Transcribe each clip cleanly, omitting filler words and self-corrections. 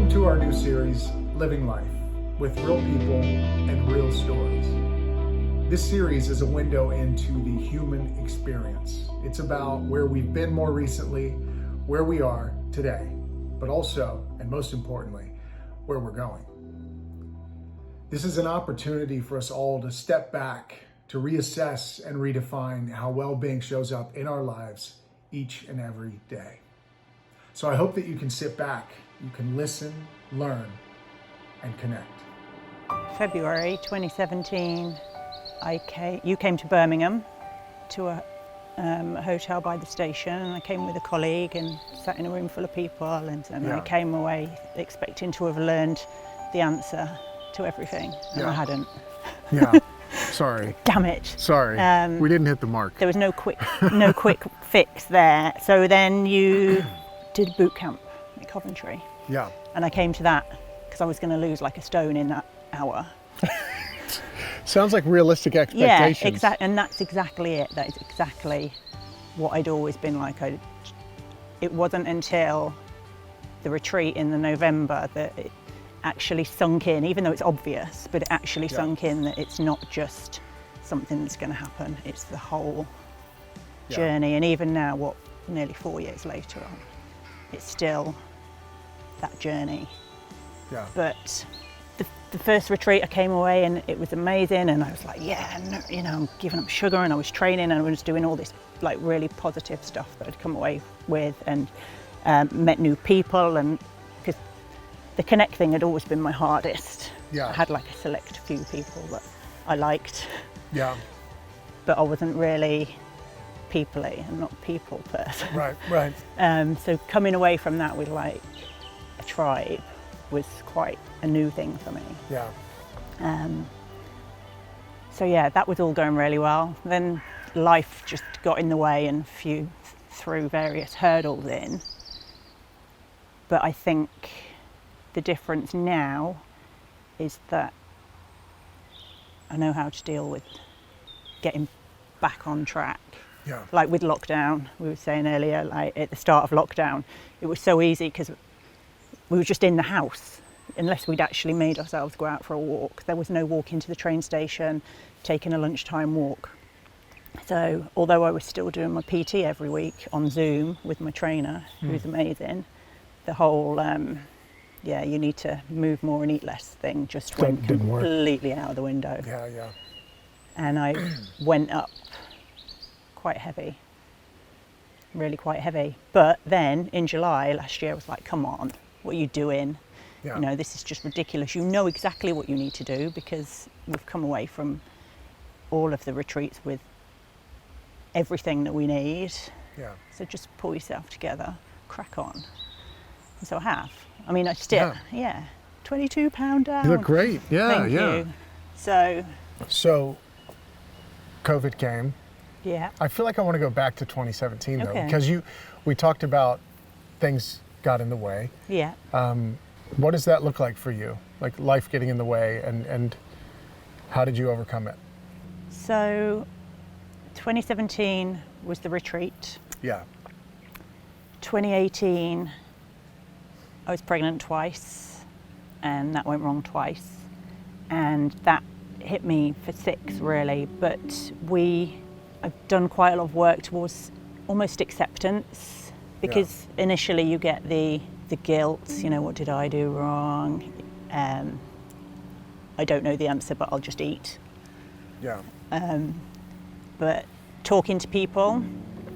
Welcome to our new series, Living Life, with real people and real stories. This series is a window into the human experience. It's about where we've been more recently, where we are today, but also, and most importantly, where we're going. This is an opportunity for us all to step back, to reassess and redefine how well-being shows up in our lives each and every day. So I hope that you can sit back, you can listen, learn, and connect. February 2017, you came to Birmingham to a hotel by the station, and I came with a colleague and sat in a room full of people, and I came away expecting to have learned the answer to everything, and I hadn't. Yeah, sorry. Damn it. Sorry, we didn't hit the mark. There was no quick fix there. So then you did boot camp at Coventry. Yeah. And I came to that because I was going to lose like a stone in that hour. Sounds like realistic expectations. Yeah, exactly, and that's exactly it. That is exactly what I'd always been like. It wasn't until the retreat in the November that it actually sunk in, even though it's obvious, but it actually sunk in that it's not just something that's going to happen, it's the whole journey. And even now, nearly 4 years later on, it's still that journey. Yeah. But the first retreat, I came away and it was amazing, and I was like, I'm giving up sugar, and I was training, and I was doing all this like really positive stuff that I'd come away with, and met new people, and because the connect thing had always been my hardest. Yeah. I had like a select few people that I liked. Yeah. But I wasn't really people-y, I'm not a people person. Right. So coming away from that with like a tribe was quite a new thing for me. Yeah. So yeah, that was all going really well. Then life just got in the way and threw various hurdles in. But I think the difference now is that I know how to deal with getting back on track. Yeah. Like with lockdown, we were saying earlier, like at the start of lockdown, it was so easy because we were just in the house, unless we'd actually made ourselves go out for a walk. There was no walk into the train station, taking a lunchtime walk. So although I was still doing my PT every week on Zoom with my trainer, who's amazing, the whole, you need to move more and eat less thing just went completely out of the window. Yeah. And I went up quite heavy, really quite heavy. But then in July last year, I was like, come on, what are you doing? Yeah. This is just ridiculous. You know exactly what you need to do because we've come away from all of the retreats with everything that we need. Yeah. So just pull yourself together, crack on. And so I have. I mean, I still, 22 pound down. You look great. Yeah, Thank you. So, COVID came. yeah. I feel like I want to go back to 2017 though, Okay. because we talked about things got in the way. Yeah. What does that look like for you? Like life getting in the way, and how did you overcome it? So 2017 was the retreat. Yeah. 2018, I was pregnant twice, and that went wrong twice. And that hit me for 6 really, but I've done quite a lot of work towards almost acceptance, because initially you get the guilt, what did I do wrong? I don't know the answer, but I'll just eat. Yeah. But talking to people,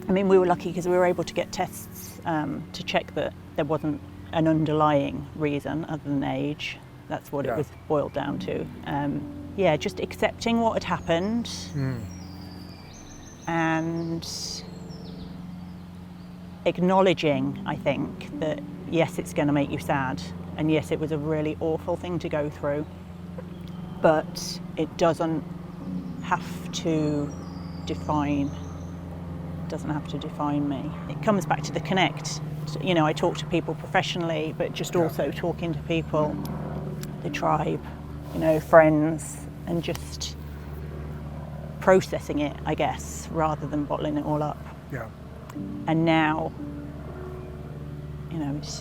I mean, we were lucky because we were able to get tests to check that there wasn't an underlying reason other than age. That's what it was boiled down to. Just accepting what had happened and acknowledging, I think, that yes, it's going to make you sad, and yes, it was a really awful thing to go through, but it doesn't have to define me. It comes back to the connect. I talk to people professionally, but just also talking to people, the tribe, friends, and just processing it, I guess, rather than bottling it all up. Yeah. And now,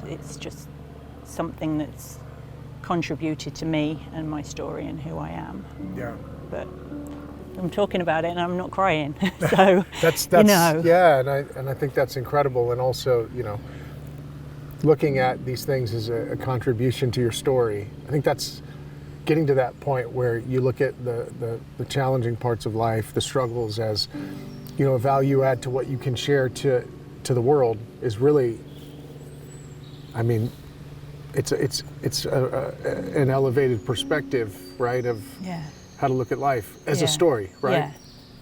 it's just something that's contributed to me and my story and who I am. Yeah. But I'm talking about it and I'm not crying. So that's you know. Yeah, and I think that's incredible. And also, you know, looking at these things as a contribution to your story, I think that's getting to that point where you look at the challenging parts of life, the struggles, as, you know, a value add to what you can share to the world is really, I mean, it's an elevated perspective, right, of Yeah. how to look at life as a story, right? Yeah.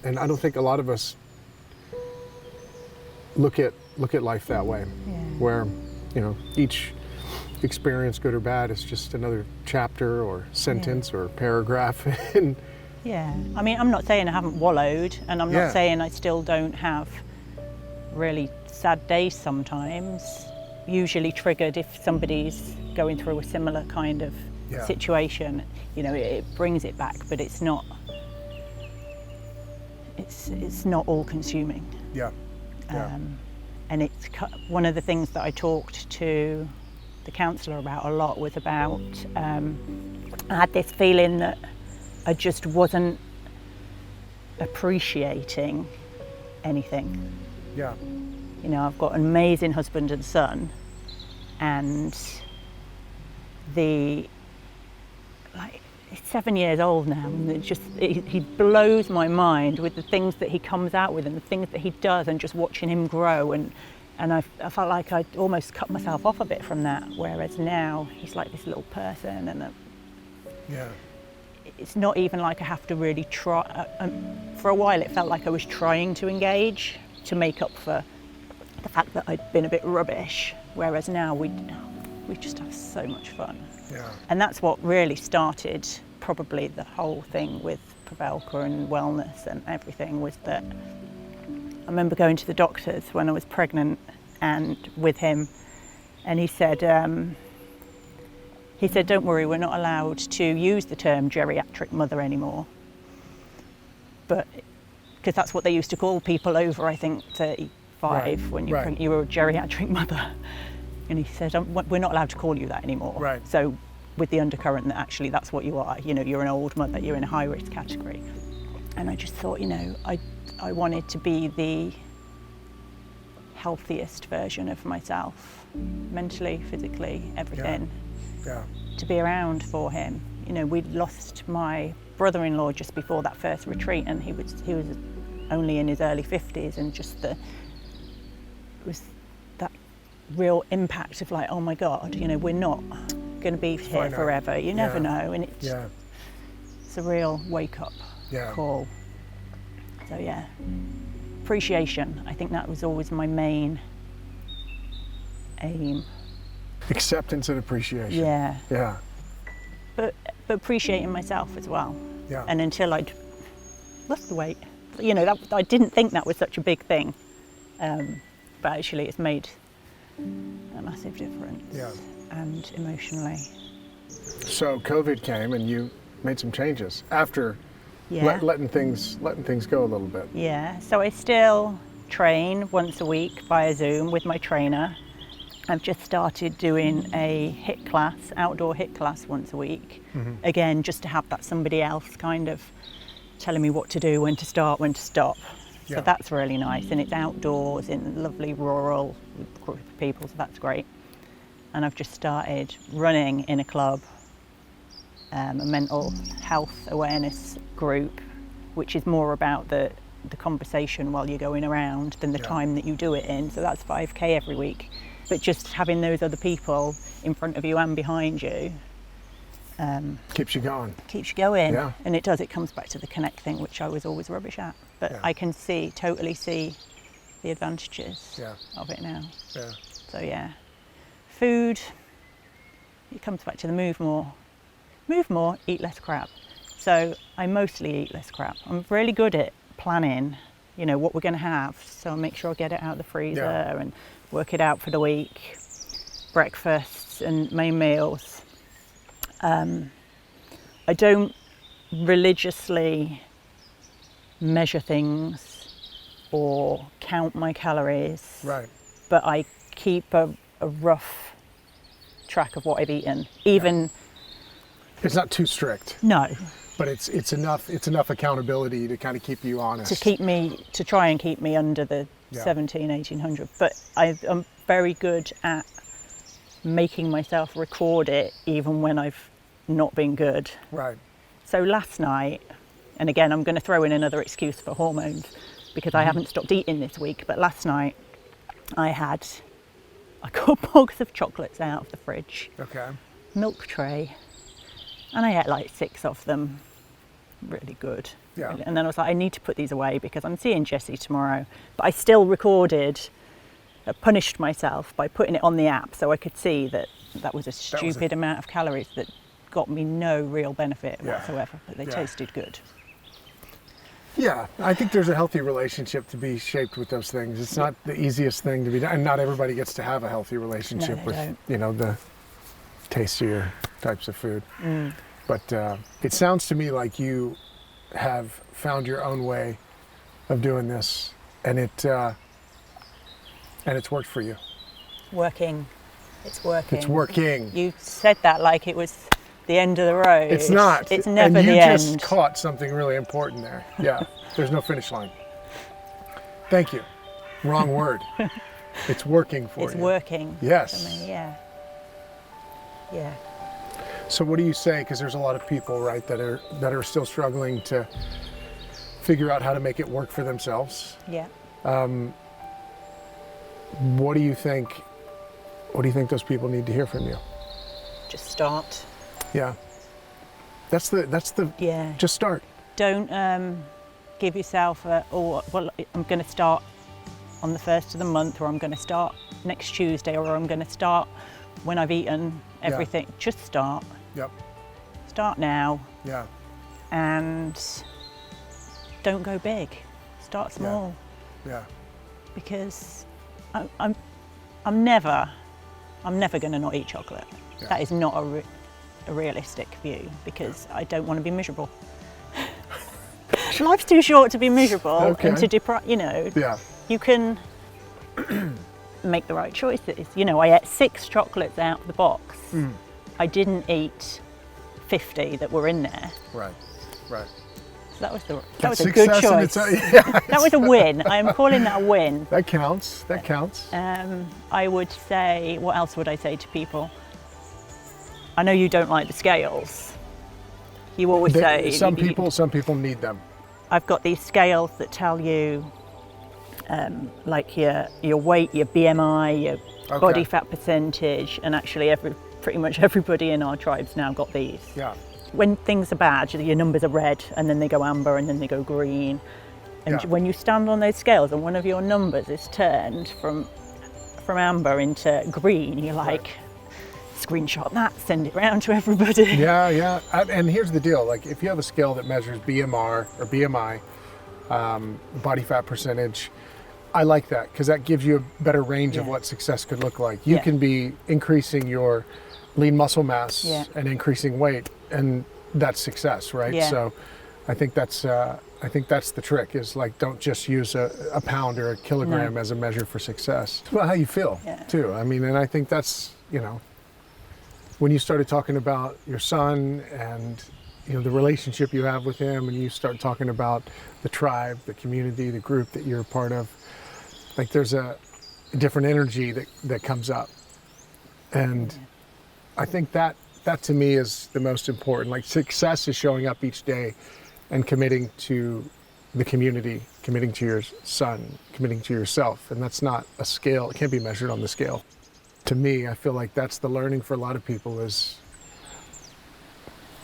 And I don't think a lot of us look at life that way, where, you know, each experience, good or bad, is just another chapter or sentence or paragraph. And yeah, I mean, I'm not saying I haven't wallowed, and I'm not saying I still don't have really sad days sometimes, usually triggered if somebody's going through a similar kind of situation. You know, it brings it back, but it's not all consuming. Yeah. And it's one of the things that I talked to the counsellor about a lot was about, I had this feeling that I just wasn't appreciating anything. Yeah. You know, I've got an amazing husband and son, and he's 7 years old now, and he blows my mind with the things that he comes out with and the things that he does, and just watching him grow, and I felt like I'd almost cut myself off a bit from that, whereas now he's like this little person, and it's not even like I have to really try. For a while it felt like I was trying to engage to make up for the fact that I'd been a bit rubbish, whereas now we just have so much fun. Yeah. And that's what really started probably the whole thing with Pavelka and wellness and everything, was that I remember going to the doctors when I was pregnant and with him, and he said, don't worry, we're not allowed to use the term geriatric mother anymore, but because that's what they used to call people over, I think, 35, when you were a geriatric mother. And he said, we're not allowed to call you that anymore. Right. So with the undercurrent that actually that's what you are, you know, you're an old mother, you're in a high risk category. And I just thought, you know, I wanted to be the healthiest version of myself, mentally, physically, everything. Yeah. To be around for him. You know, we'd lost my brother-in-law just before that first retreat, and he was only in his early 50s, and just it was that real impact of like, oh my God, you know, we're not going to be here forever. You never know, and it's a real wake-up call. So yeah, appreciation. I think that was always my main aim. Acceptance and appreciation. Yeah. But appreciating myself as well. Yeah. And until I'd lost the weight, you know, I didn't think that was such a big thing, but actually it's made a massive difference. Yeah. And emotionally. So COVID came and you made some changes after letting things go a little bit. Yeah. So I still train once a week via Zoom with my trainer. I've just started doing a HIIT class, outdoor HIIT class once a week. Mm-hmm. Again, just to have that somebody else kind of telling me what to do, when to start, when to stop. Yeah. So that's really nice. And it's outdoors in a lovely rural group of people, so that's great. And I've just started running in a club, a mental health awareness group, which is more about the conversation while you're going around than the time that you do it in. So that's 5K every week. But just having those other people in front of you and behind you keeps you going. Keeps you going. Yeah. And it does. It comes back to the connect thing, which I was always rubbish at. But I can totally see the advantages of it now. Yeah. So yeah, food. It comes back to the move more, eat less crap. So I mostly eat less crap. I'm really good at planning, you know, what we're going to have. So I make sure I get it out of the freezer and work it out for the week, breakfasts and main meals. I don't religiously measure things or count my calories, right? But I keep a rough track of what I've eaten. Even It's not too strict, no, but it's enough accountability to kind of keep you honest. to try and keep me under the 1800. But I'm very good at making myself record it even when I've not been good. Right. So last night, and again I'm going to throw in another excuse for hormones because I haven't stopped eating this week, but last night I got box of chocolates out of the fridge, Okay. milk tray, and I ate like 6 of them. Really good. Yeah. And then I was like, I need to put these away because I'm seeing Jessie tomorrow. But I still punished myself by putting it on the app so I could see that was a stupid amount of calories that got me no real benefit whatsoever, but they tasted good. Yeah, I think there's a healthy relationship to be shaped with those things. It's not the easiest thing to be done, and not everybody gets to have a healthy relationship with the tastier types of food. But it sounds to me like you have found your own way of doing this, and it's worked for you. Working. It's working. It's working. You said that like it was the end of the road. It's not. It's never and the you end. just caught something really important there. Yeah. There's no finish line. Thank you. Wrong word. It's working for you. It's working. Yes. For me, yeah. Yeah. So what do you say? Because there's a lot of people, right, that are still struggling to figure out how to make it work for themselves. Yeah. What do you think? What do you think those people need to hear from you? Just start. Yeah. That's the. Yeah. Just start. Don't give yourself I'm going to start on the 1st of the month, or I'm going to start next Tuesday, or I'm going to start when I've eaten everything. Yeah. Just start. Yep. Start now. Yeah. And don't go big. Start small. Yeah. Because I'm never going to not eat chocolate. Yeah. That is not a realistic view, because I don't want to be miserable. Life's too short to be miserable and to deprive. Yeah. You can make the right choices. I ate 6 chocolates out of the box. I didn't eat 50 that were in there. Right. Right. So that was a good choice. That was a win. I am calling that a win. That counts. That counts. I would say, what else would I say to people? I know you don't like the scales. You always say some people need them. I've got these scales that tell you like your weight, your BMI, your body fat percentage, and actually pretty much everybody in our tribe's now got these. Yeah. When things are bad, your numbers are red, and then they go amber, and then they go green. And when you stand on those scales and one of your numbers is turned from amber into green, you're like, screenshot that, send it round to everybody. Yeah. And here's the deal: like, if you have a scale that measures BMR or BMI, body fat percentage, I like that, because that gives you a better range of what success could look like. You can be increasing your lean muscle mass and increasing weight, and that's success, right? Yeah. So I think that's the trick, is like, don't just use a pound or a kilogram as a measure for success. It's about how you feel too. I mean, and I think that's, when you started talking about your son and the relationship you have with him, and you start talking about the tribe, the community, the group that you're a part of, like, there's a different energy that comes up. And I think that to me is the most important. Like, success is showing up each day and committing to the community, committing to your son, committing to yourself. And that's not a scale. It can't be measured on the scale. To me, I feel like that's the learning for a lot of people, is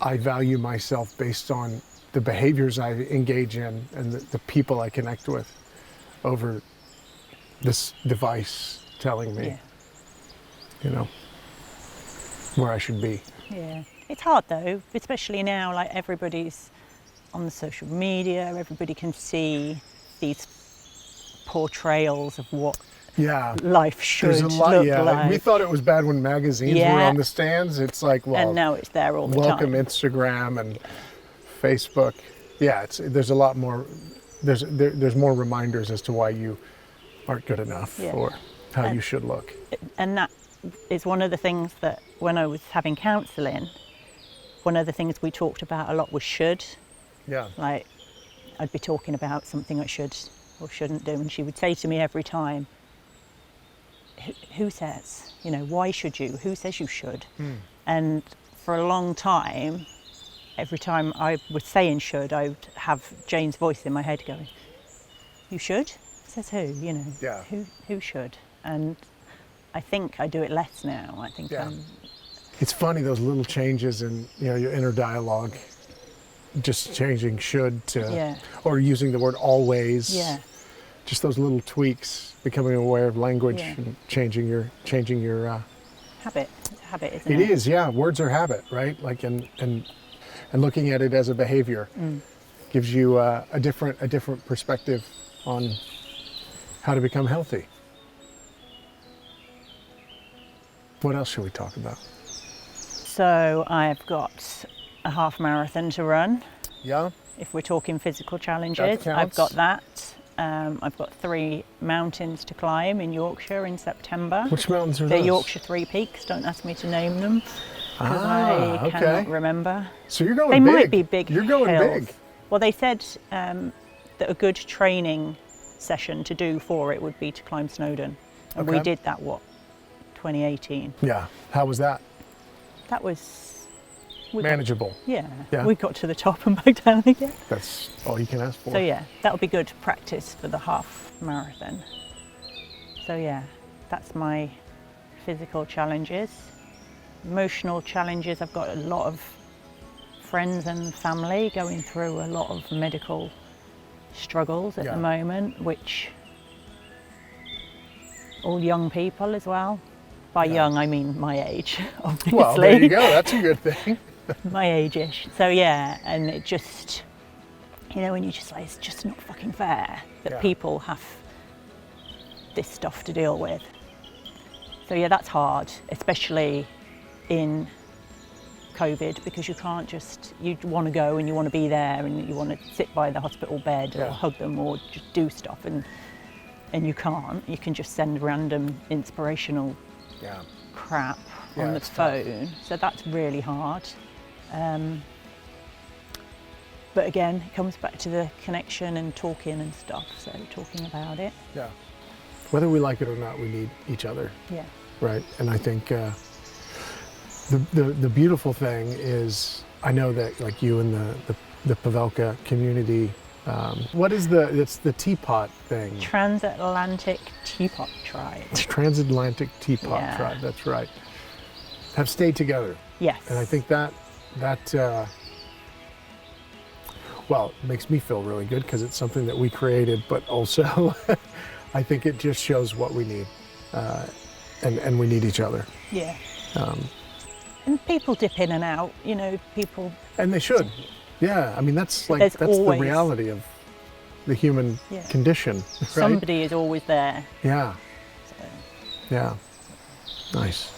I value myself based on the behaviors I engage in and the people I connect with, over this device telling me, where I should be. Yeah. It's hard though, especially now, like, everybody's on the social media, everybody can see these portrayals of what life should look like. We thought it was bad when magazines were on the stands. It's like, well, and now it's there all the welcome time. Instagram and Facebook. Yeah, there's a lot more. There's more reminders as to why you aren't good enough or how you should look. And that it's one of the things that when I was having counselling, one of the things we talked about a lot was should. Yeah. Like, I'd be talking about something I should or shouldn't do, and she would say to me every time, who says? You know, why should you? Who says you should? And for a long time, every time I was saying should, I would have Jane's voice in my head going, you should? Says who, you know? Yeah. Who should? And I think I do it less now. I think Yeah. It's funny, those little changes in, you know, your inner dialogue, just changing should to, Yeah. or using the word always. Yeah. Just those little tweaks, becoming aware of language Yeah. and changing your Habit, isn't It it? is, yeah. Words are habit, right? Like, and looking at it as a behavior gives you a different perspective on how to become healthy. What else should we talk about? So I've got a half marathon to run. Yeah. If we're talking physical challenges, That I've counts. got that. I've got 3 mountains to climb in Yorkshire in September. Which mountains are They're those? Yorkshire 3 peaks. Don't ask me to name them because Ah, I okay. cannot remember. So you're going They big. might be big You're going hills. big. Well, they said that a good training session to do for it would be to climb Snowdon. And we Okay. did that, 2018. Yeah. How was that? That was... we got- Manageable. yeah. Yeah. We got to the top and back down again. That's all you can ask for. So yeah, that'll be good practice for the half marathon. So yeah, that's my physical challenges. Emotional challenges, I've got a lot of friends and family going through a lot of medical struggles at Yeah. the moment, which all young people as well. By Yeah. young, I mean my age, obviously. Well, there you go. That's a good thing. My age-ish. So yeah, and it just, you know, when you just like, it's just not fucking fair that Yeah. people have this stuff to deal with. So yeah, that's hard, especially in COVID, because you can't just, you want to go and you want to be there and you want to sit by the hospital bed Yeah. or hug them or just do stuff, and you can't. You can just send random inspirational Yeah. crap Yeah, on the it's tough. phone, so that's really hard. But again, it comes back to the connection and talking and stuff, so talking about it. Yeah. Whether we like it or not, we need each other, Yeah. right? And I think the beautiful thing is, I know that like you and the Pavelka community, what is it's the teapot thing? Transatlantic Teapot Tribe. Transatlantic Teapot Yeah. Tribe, that's right. Have stayed together. Yes. And I think that well, it makes me feel really good because it's something that we created, but also I think it just shows what we need, and we need each other. Yeah. And people dip in and out, you know, people. And they should. Yeah, I mean, that's like, There's that's always- the reality of the human Yeah. condition, right? Somebody is always there. Yeah, So. yeah. Nice.